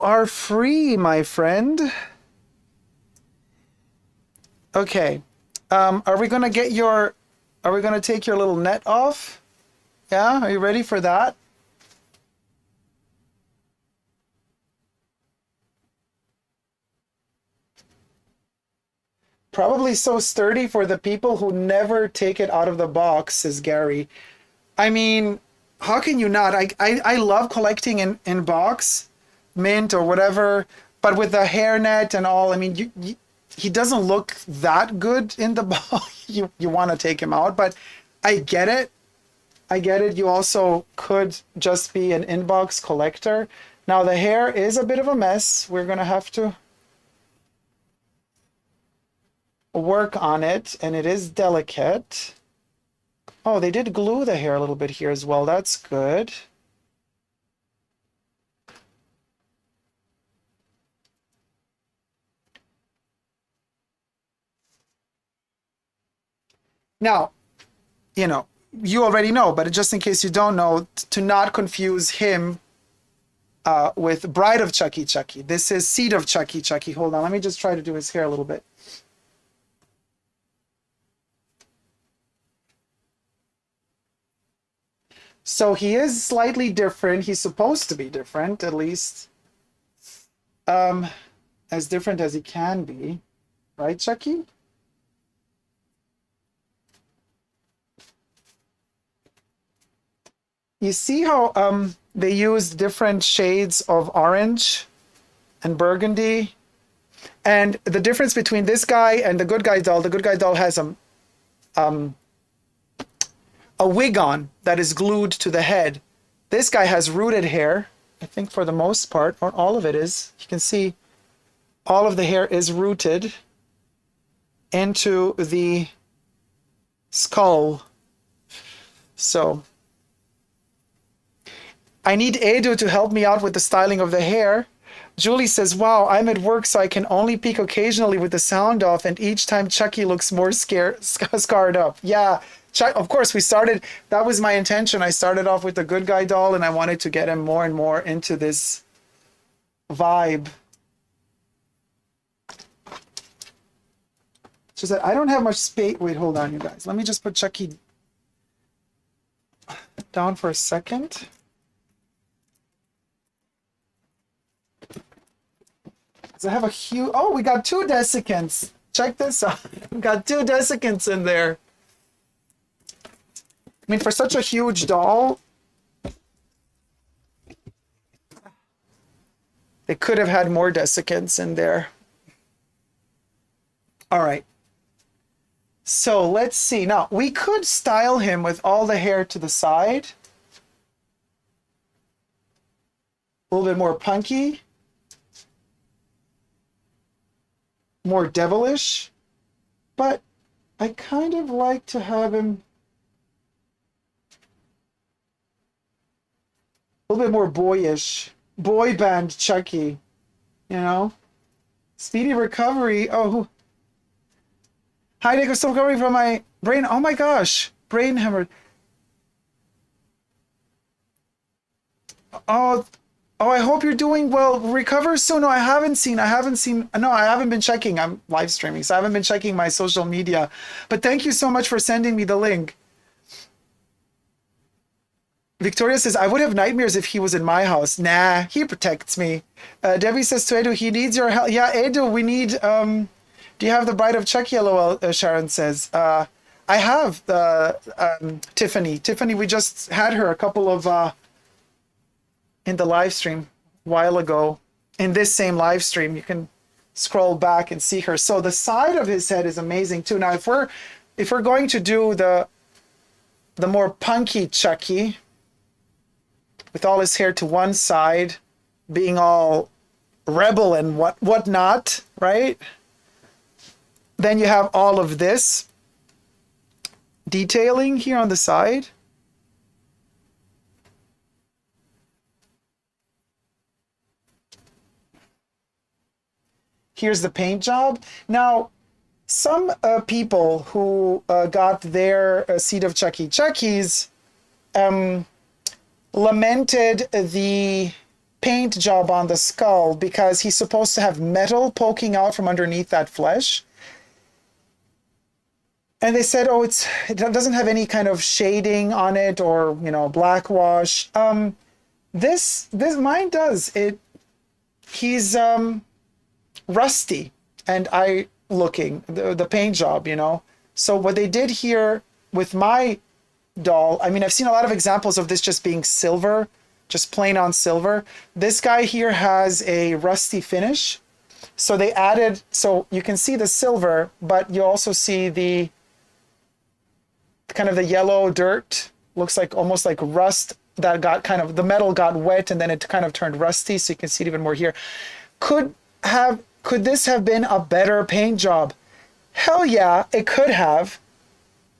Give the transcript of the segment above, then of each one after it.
Are free, my friend. Okay. Are we gonna get your, are we gonna take your little net off? Yeah, are you ready for that? Probably so sturdy for the people who never take it out of the box, says Gary. I mean, how can you not? I love collecting in box, mint or whatever, but with the hairnet and all, I mean, he doesn't look that good in the box. You want to take him out, but I get it. I get it. You also could just be an inbox collector. Now the hair is a bit of a mess. We're gonna have to work on it, and it is delicate. Oh, they did glue the hair a little bit here as well. That's good. Now, you already know, but just in case you don't know, to not confuse him with Bride of Chucky Chucky. This is Seed of Chucky Chucky. Hold on, let me just try to do his hair a little bit. So he is slightly different. He's supposed to be different, at least. Um, as different as he can be. Right, Chucky? You see how they use different shades of orange and burgundy? And the difference between this guy and the good guy doll has um, a wig on that is glued to the head. This guy has rooted hair, I think for the most part, or all of it is. You can see all of the hair is rooted into the skull. So I need Edu to help me out with the styling of the hair. Julie says, wow, I'm at work, so I can only peek occasionally with the sound off, and each time Chucky looks more scarred up. Yeah, of course, that was my intention. I started off with the good guy doll, and I wanted to get him more and more into this vibe. She said, I don't have much space. Wait, hold on, you guys. Let me just put Chucky down for a second. I have a huge, oh, we got 2 desiccants. Check this out. We got 2 desiccants in there. I mean, for such a huge doll, they could have had more desiccants in there. All right. So let's see. Now, we could style him with all the hair to the side. A little bit more punky. More devilish. But I kind of like to have him a little bit more boyish. Boy band Chucky, you know? Speedy recovery. Oh, hi, Dacob. Still recovering from my brain. Oh my gosh. Brain hemorrhage. Oh, oh, I hope you're doing well. Recover soon. No, I haven't seen, no, I haven't been checking. I'm live streaming, so I haven't been checking my social media. But thank you so much for sending me the link. Victoria says, I would have nightmares if he was in my house. Nah, he protects me. Debbie says to Edu, he needs your help. Yeah, Edu, we need, do you have the Bride of Chucky? LOL, Sharon says. I have Tiffany. Tiffany, we just had her a couple of, in the live stream a while ago. In this same live stream, you can scroll back and see her. So the side of his head is amazing too. Now, if we're going to do the more punky Chucky, with all his hair to one side, being all rebel and whatnot, right? Then you have all of this detailing here on the side. Here's the paint job. Now, some people who got their Seed of Chucky Chuckies lamented the paint job on the skull because he's supposed to have metal poking out from underneath that flesh. And they said, oh, it doesn't have any kind of shading on it or, you know, black wash. This mine does. He's rusty and looking, the paint job, you know. So what they did here with my doll, I mean, I've seen a lot of examples of this just being silver, just plain on silver. This guy here has a rusty finish. So they added, so you can see the silver, but you also see the kind of the yellow dirt, looks like almost like rust that got kind of, the metal got wet and then it kind of turned rusty. So you can see it even more here. Could this have been a better paint job? Hell yeah, it could have,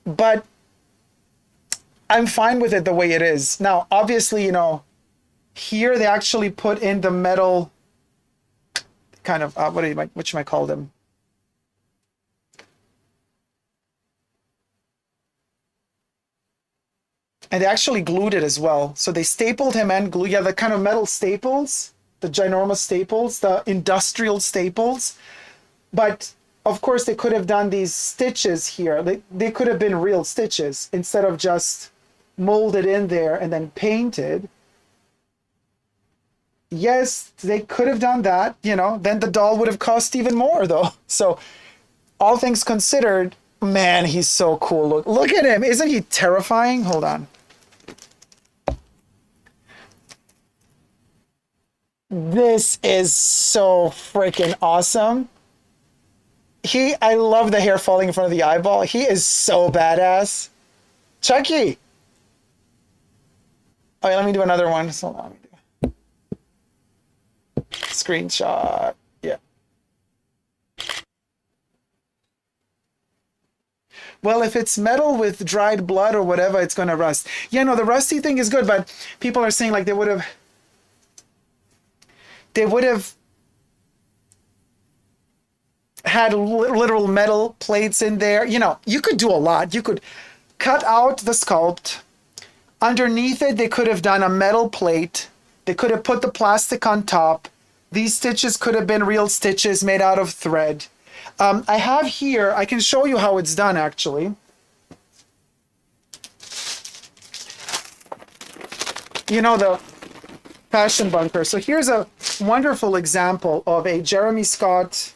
but I'm fine with it the way it is. Now, obviously, you know, here they actually put in the metal kind of, what should I call them? And they actually glued it as well. So they stapled him and glued, yeah, the kind of metal staples, the ginormous staples, the industrial staples. But of course they could have done these stitches here. They could have been real stitches instead of just molded in there and then painted. Yes, they could have done that, you know, then the doll would have cost even more though. So all things considered, man, he's so cool. Look at him. Isn't he terrifying? Hold on. This is so freaking awesome. I love the hair falling in front of the eyeball. He is so badass. Chucky. Oh, yeah, let me do another one. So let me do screenshot. Yeah. Well, if it's metal with dried blood or whatever, it's going to rust. Yeah, no, the rusty thing is good, but people are saying like they would have had literal metal plates in there. You know, you could do a lot. You could cut out the sculpt. Underneath it, they could have done a metal plate. They could have put the plastic on top. These stitches could have been real stitches made out of thread. I have here, I can show you how it's done actually. You know, the fashion bunker. So here's a wonderful example of a Jeremy Scott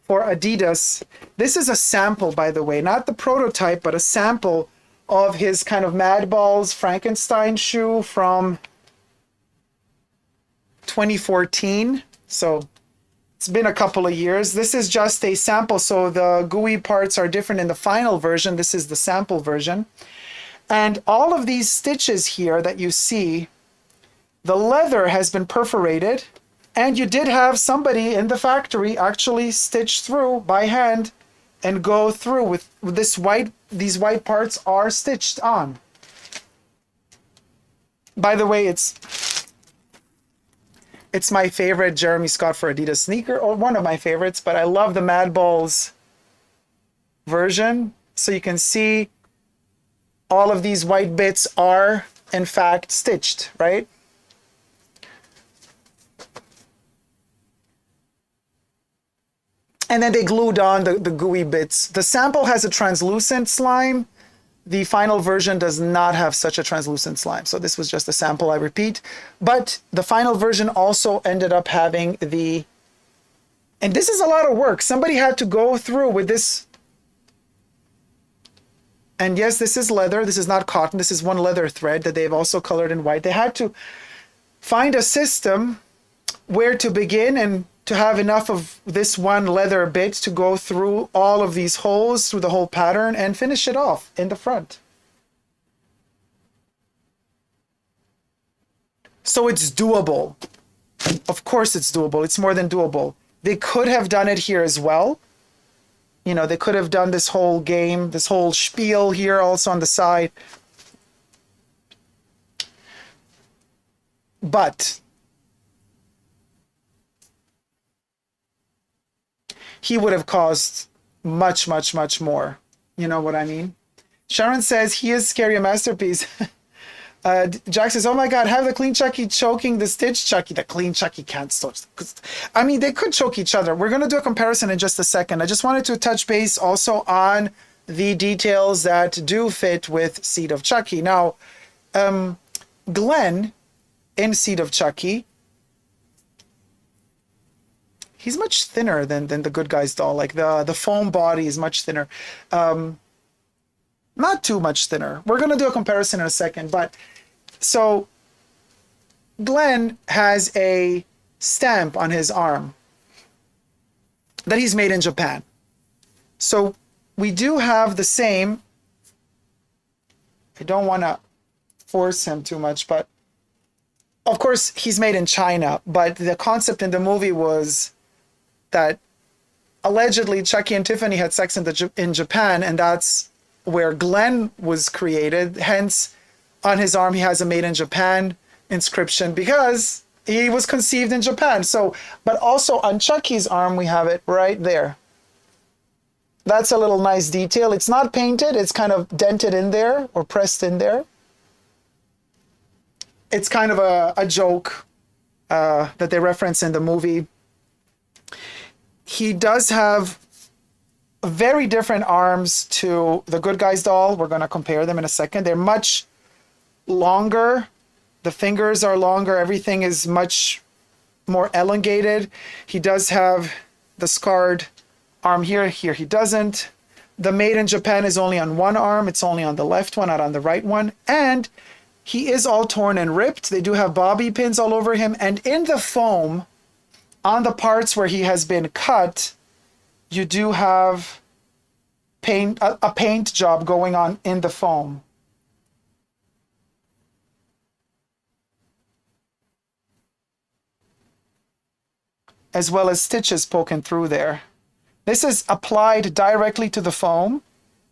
for Adidas. This is a sample, by the way, not the prototype, but a sample of his kind of Madballs Frankenstein shoe from 2014. So it's been a couple of years. This is just a sample. So the gooey parts are different in the final version. This is the sample version. And all of these stitches here that you see, the leather has been perforated, and you did have somebody in the factory actually stitch through by hand and go through with this white, these white parts are stitched on. By the way, it's my favorite Jeremy Scott for Adidas sneaker, or one of my favorites, but I love the Madballs version. So you can see all of these white bits are in fact stitched, right? And then they glued on the gooey bits. The sample has a translucent slime. The final version does not have such a translucent slime. So this was just a sample, I repeat. But the final version also ended up having the, and this is a lot of work. Somebody had to go through with this. And yes, this is leather. This is not cotton. This is one leather thread that they've also colored in white. They had to find a system where to begin and to have enough of this one leather bit to go through all of these holes through the whole pattern and finish it off in the front. So it's doable. Of course it's doable. It's more than doable. They could have done it here as well. You know, they could have done this whole game, this whole spiel here also on the side. But he would have cost much, much, much more. You know what I mean? Sharon says he is scary, a masterpiece. Jack says, oh my God, have the clean Chucky choking the stitch Chucky. The clean Chucky can't stitch. I mean, they could choke each other. We're going to do a comparison in just a second. I just wanted to touch base also on the details that do fit with Seed of Chucky. Now, Glenn in Seed of Chucky, he's much thinner than the Good Guys doll. Like the foam body is much thinner. Not too much thinner. We're going to do a comparison in a second. But so Glenn has a stamp on his arm that he's made in Japan. So we do have the same. I don't want to force him too much, but of course he's made in China. But the concept in the movie was that allegedly Chucky and Tiffany had sex in Japan, and that's where Glenn was created. Hence, on his arm, he has a made in Japan inscription because he was conceived in Japan. So, but also on Chucky's arm, we have it right there. That's a little nice detail. It's not painted. It's kind of dented in there or pressed in there. It's kind of a joke that they reference in the movie. He does have very different arms to the Good Guys doll. We're going to compare them in a second. They're much longer. The fingers are longer. Everything is much more elongated. He does have the scarred arm here. Here he doesn't. The made in Japan is only on one arm. It's only on the left one, not on the right one. And he is all torn and ripped. They do have bobby pins all over him. And in the foam, on the parts where he has been cut, you do have a paint job going on in the foam. As well as stitches poking through there. This is applied directly to the foam.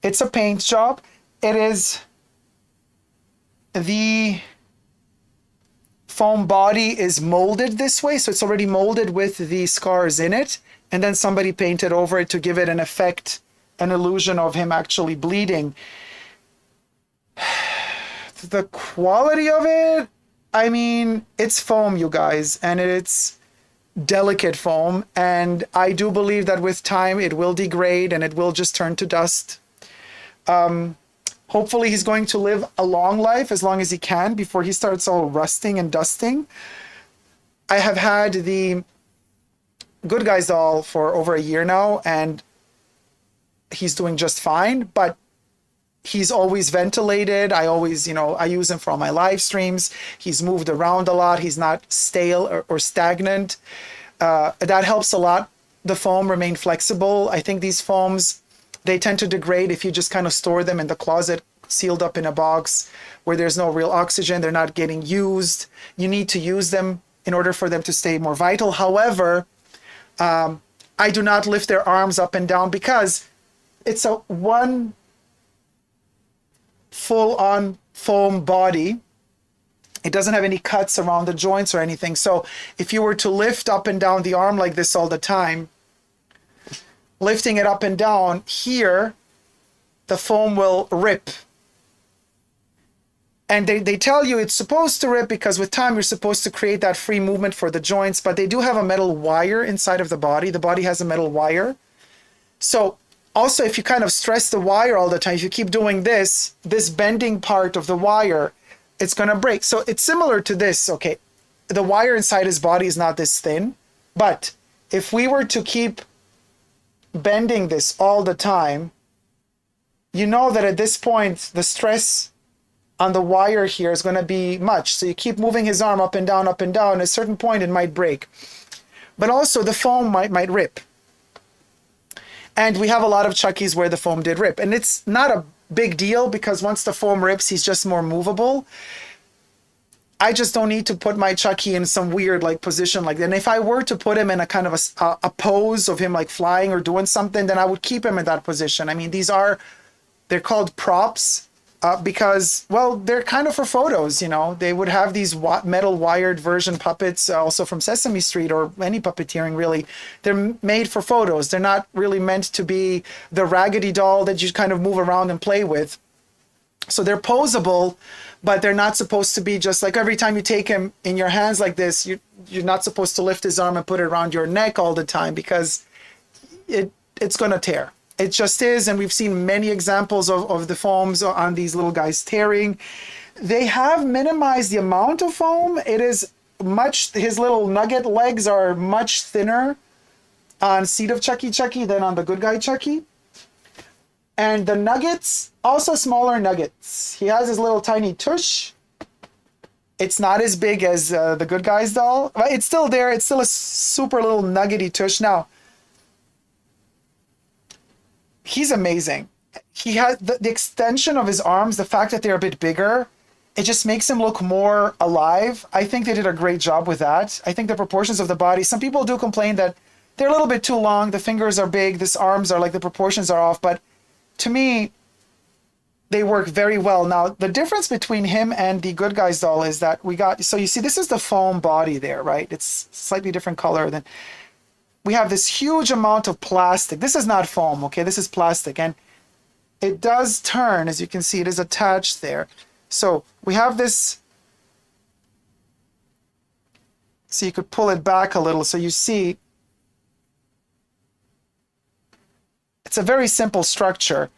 It's a paint job. It is the foam body is molded this way, so it's already molded with the scars in it, and then somebody painted over it to give it an effect, an illusion of him actually bleeding. The quality of it, I mean, it's foam, you guys, and it's delicate foam, and I do believe that with time it will degrade and it will just turn to dust. Hopefully he's going to live a long life, as long as he can, before he starts all rusting and dusting. I have had the Good Guys doll for over a year now, and he's doing just fine, but he's always ventilated. I always, I use him for all my live streams. He's moved around a lot. He's not stale or stagnant. That helps a lot. The foam remain flexible. I think these foams, they tend to degrade if you just kind of store them in the closet, sealed up in a box where there's no real oxygen. They're not getting used. You need to use them in order for them to stay more vital. However, I do not lift their arms up and down because it's a one full-on foam body. It doesn't have any cuts around the joints or anything. So if you were to lift up and down the arm like this all the time, lifting it up and down here, the foam will rip. And they tell you it's supposed to rip because with time you're supposed to create that free movement for the joints, but they do have a metal wire inside of the body. The body has a metal wire. So also, if you kind of stress the wire all the time, if you keep doing this bending part of the wire, it's going to break. So it's similar to this, okay? The wire inside his body is not this thin, but if we were to keep bending this all the time, you know that at this point, the stress on the wire here is going to be much. So you keep moving his arm up and down, up and down. At a certain point, it might break. But also, the foam might rip. And we have a lot of Chuckies where the foam did rip. And it's not a big deal because once the foam rips, he's just more movable. I just don't need to put my Chucky in some weird position like that. And if I were to put him in a kind of a pose of him flying or doing something, then I would keep him in that position. I mean, they're called props because, well, they're kind of for photos, They would have these metal wired version puppets also from Sesame Street or any puppeteering really. They're made for photos. They're not really meant to be the Raggedy doll that you kind of move around and play with. So they're posable, but they're not supposed to be just like every time you take him in your hands like this, you're not supposed to lift his arm and put it around your neck all the time because it's going to tear. It just is. And we've seen many examples of the foams on these little guys tearing. They have minimized the amount of foam. It is much, his little nugget legs are much thinner on Seed of Chucky than on the good guy Chucky. And the nuggets, also smaller nuggets. He has his little tiny tush. It's not as big as the good guy's doll. But it's still there. It's still a super little nuggety tush. Now, he's amazing. He has the extension of his arms, the fact that they're a bit bigger, it just makes him look more alive. I think they did a great job with that. I think the proportions of the body, some people do complain that they're a little bit too long. The fingers are big. This arms are like the proportions are off. But to me, they work very well. Now, the difference between him and the good guy's doll is that we got, so you see, this is the foam body there, right? It's slightly different color than, we have this huge amount of plastic. This is not foam, okay? This is plastic. And it does turn, as you can see, it is attached there. So we have this, so you could pull it back a little. So you see, it's a very simple structure.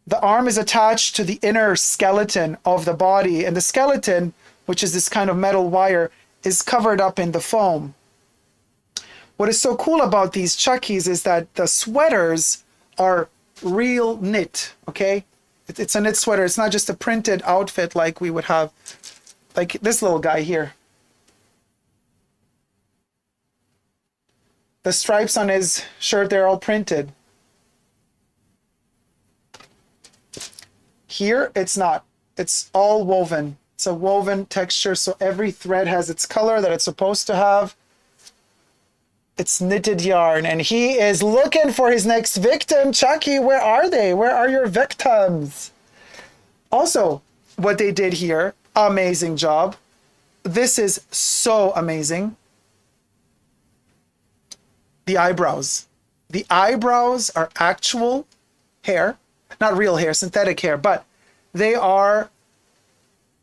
The arm is attached to the inner skeleton of the body, and the skeleton, which is this kind of metal wire, is covered up in the foam. What is so cool about these Chuckies is that the sweaters are real knit, okay? It's a knit sweater. It's not just a printed outfit like we would have, like this little guy here. The stripes on his shirt, they're all printed. Here, it's not. It's all woven. It's a woven texture, so every thread has its color that it's supposed to have. It's knitted yarn, and he is looking for his next victim. Chucky, where are they? Where are your victims? Also, what they did here, amazing job. This is so amazing. The eyebrows. The eyebrows are actual hair. Not real hair, synthetic hair, but they are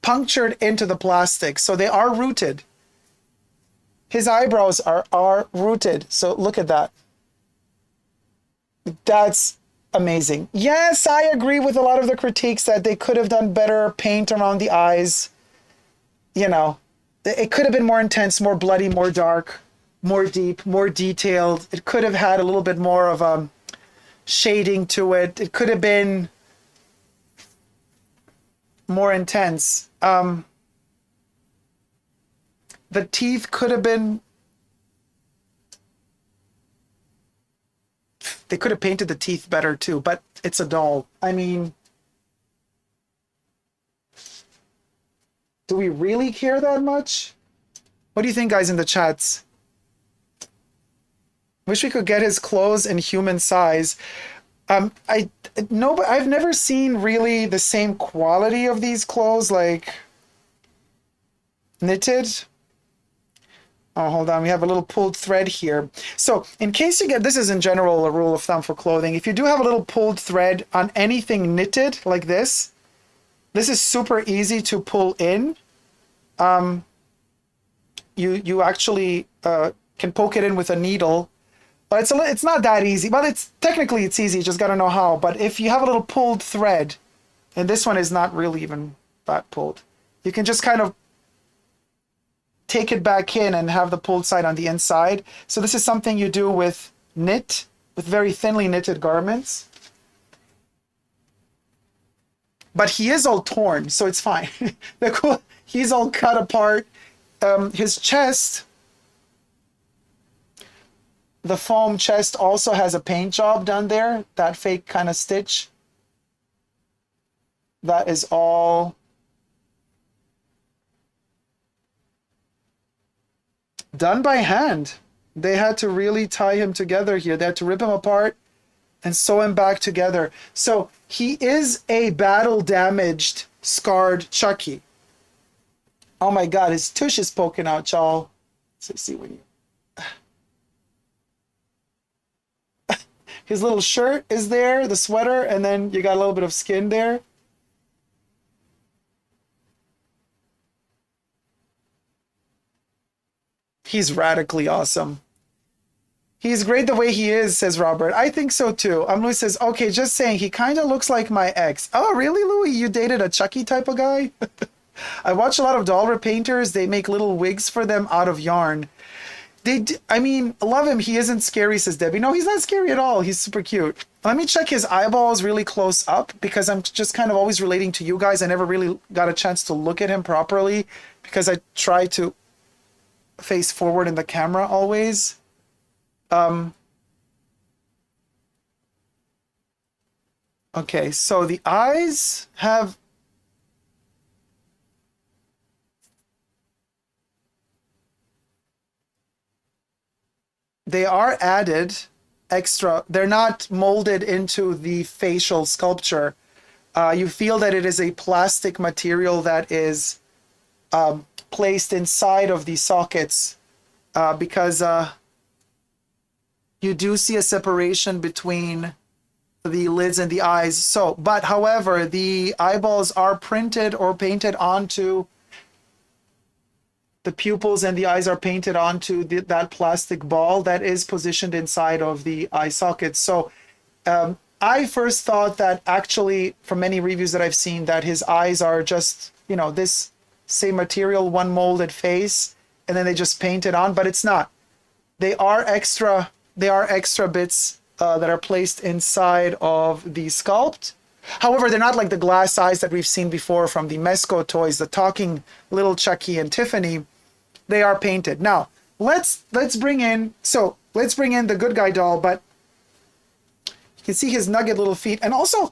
punctured into the plastic, so they are rooted. His eyebrows are rooted, so look at that. That's amazing. Yes, I agree with a lot of the critiques that they could have done better paint around the eyes. You know, it could have been more intense, more bloody, more dark, more deep, more detailed. It could have had a little bit more of shading to it. It could have been more intense. The teeth could have been, they could have painted the teeth better too, but it's a doll. I mean, do we really care that much? What do you think, guys, in the chats? Wish we could get his clothes in human size. No, but I've never seen really the same quality of these clothes, like knitted. Oh, hold on. We have a little pulled thread here. So in case you get, this is in general a rule of thumb for clothing. If you do have a little pulled thread on anything knitted like this is super easy to pull in. You actually can poke it in with a needle. But it's not that easy. Well, it's easy. You just got to know how. But if you have a little pulled thread, and this one is not really even that pulled, you can just kind of take it back in and have the pulled side on the inside. So this is something you do with very thinly knitted garments. But he is all torn, so it's fine. He's all cut apart. His chest, the foam chest also has a paint job done there, that fake kind of stitch. That is all done by hand. They had to really tie him together here. They had to rip him apart and sew him back together. So he is a battle damaged, scarred Chucky. Oh my God, his tush is poking out, y'all. Let's see when you... His little shirt is there, the sweater, and then you got a little bit of skin there. He's radically awesome. He's great the way he is, says Robert. I think so too. Louis says, okay, just saying, he kind of looks like my ex. Oh, really, Louis? You dated a Chucky type of guy? I watch a lot of doll repainters. They make little wigs for them out of yarn. I mean, love him. He isn't scary, says Debbie. No, he's not scary at all. He's super cute. Let me check his eyeballs really close up because I'm just kind of always relating to you guys. I never really got a chance to look at him properly because I try to face forward in the camera always. Okay, so the eyes have... They are added extra. They're not molded into the facial sculpture. You feel that it is a plastic material that is placed inside of the sockets because you do see a separation between the lids and the eyes. So, but however, the eyeballs are printed or painted onto the pupils, and the eyes are painted onto that plastic ball that is positioned inside of the eye sockets. So I first thought that actually, from many reviews that I've seen, that his eyes are just, you know, this same material, one molded face, and then they just paint it on, but it's not. They are extra bits that are placed inside of the sculpt. However, they're not like the glass eyes that we've seen before from the Mesco toys, the talking little Chucky and Tiffany. They are painted. Now, let's bring in the good guy doll, but you can see his nugget little feet. And also,